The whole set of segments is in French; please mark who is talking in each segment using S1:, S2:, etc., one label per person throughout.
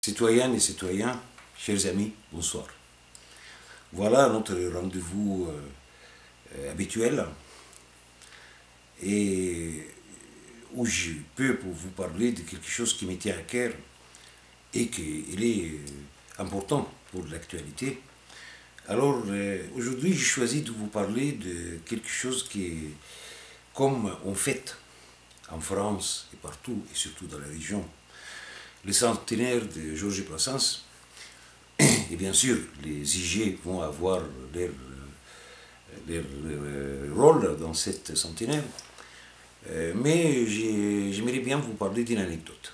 S1: Citoyennes et citoyens, chers amis, bonsoir. Voilà notre rendez-vous habituel et où je peux vous parler de quelque chose qui me tient à cœur et qui est important pour l'actualité. Alors aujourd'hui, j'ai choisi de vous parler de quelque chose qui est comme on fête en France et partout, et surtout dans la région, le centenaire de Georges Brassens. Et bien sûr, les IG vont avoir leur rôle dans cette centenaire. Mais j'aimerais bien vous parler d'une anecdote.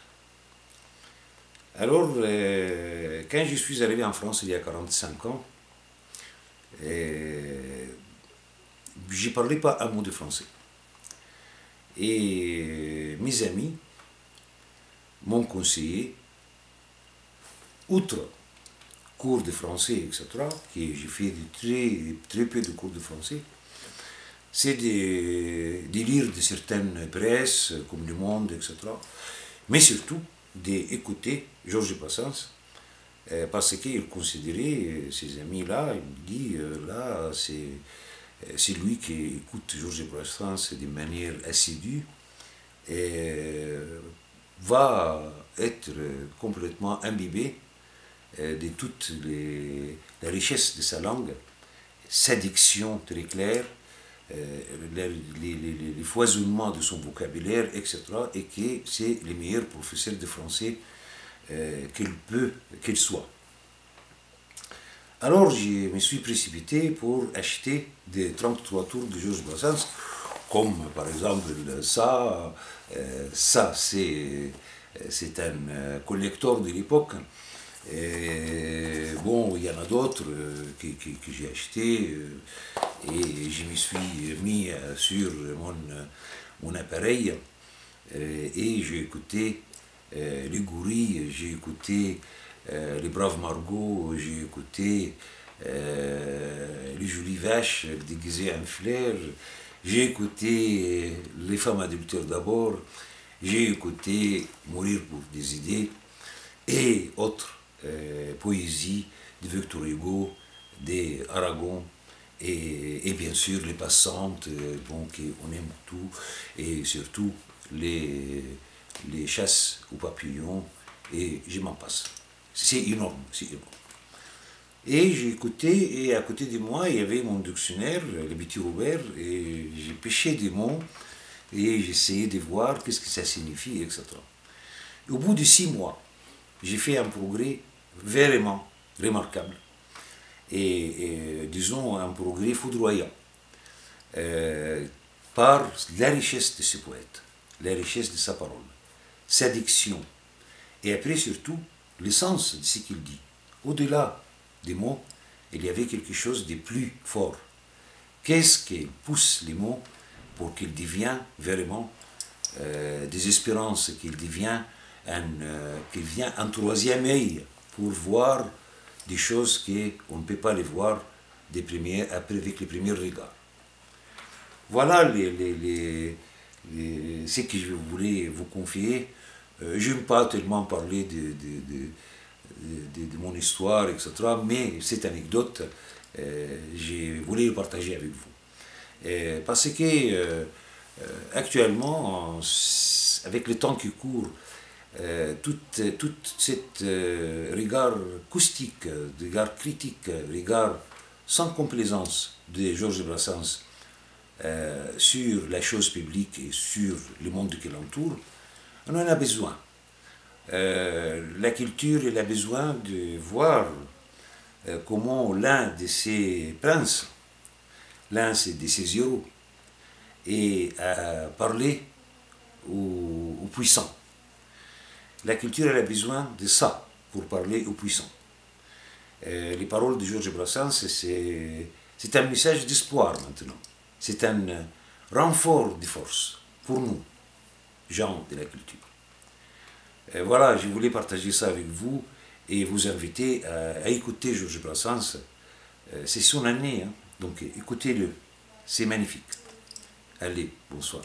S1: Alors, quand je suis arrivé en France il y a 45 ans, je ne parlais pas un mot de français. Et mes amis m'ont conseillé, outre cours de français, etc., que j'ai fait très peu de cours de français, c'est de lire de certaines presses, comme Le Monde, etc., mais surtout d'écouter Georges Brassens, parce qu'il considérait, ces amis-là, il me dit, là, c'est lui qui écoute Georges Brassens de manière assidue, et va être complètement imbibé de toute la richesse de sa langue, sa diction très claire, les foisonnements de son vocabulaire, etc., et que c'est le meilleur professeur de français qu'il soit. Alors je me suis précipité pour acheter des 33 tours de Georges Brassens, comme par exemple ça c'est un collector de l'époque. Bon, il y en a d'autres que j'ai achetés et je me suis mis sur mon appareil et j'ai écouté les Gourris, j'ai écouté les Braves Margot, j'ai écouté les Jolies Vaches déguisées en fleurs, j'ai écouté les femmes adultères d'abord, j'ai écouté Mourir pour des idées et autres poésies de Victor Hugo, d'Aragon et bien sûr les passantes, bon, on aime tout, et surtout les chasses aux papillons, et je m'en passe. C'est énorme, c'est énorme. Et j'ai écouté, et à côté de moi, il y avait mon dictionnaire, le Petit Robert, et j'ai pêché des mots, et j'essayais de voir qu'est-ce que ça signifie, etc. Et au bout de 6 mois, j'ai fait un progrès vraiment remarquable, et disons un progrès foudroyant, par la richesse de ce poète, la richesse de sa parole, sa diction, et après surtout le sens de ce qu'il dit. Au-delà des mots, il y avait quelque chose de plus fort. Qu'est-ce qui pousse les mots pour qu'ils deviennent vraiment des espérances, qu'ils deviennent un troisième œil pour voir des choses qu'on ne peut pas les voir avec les premiers regards. Voilà ce que je voulais vous confier. Je n'aime pas tellement parler de mon histoire, etc., mais cette anecdote, je voulais la partager avec vous. Parce que actuellement, avec le temps qui court, toute cette regard caustique, regard critique, regard sans complaisance de Georges Brassens sur la chose publique et sur le monde qui l'entoure, on en a besoin. La culture, elle a besoin de voir comment l'un de ses princes, l'un de ses héros, et à parler aux puissants. La culture, elle a besoin de ça pour parler aux puissants. Les paroles de Georges Brassens, c'est un message d'espoir maintenant. C'est un renfort de force pour nous, gens de la culture. Voilà, je voulais partager ça avec vous et vous inviter à écouter Georges Brassens. C'est son année, hein, donc écoutez-le, c'est magnifique. Allez, bonsoir.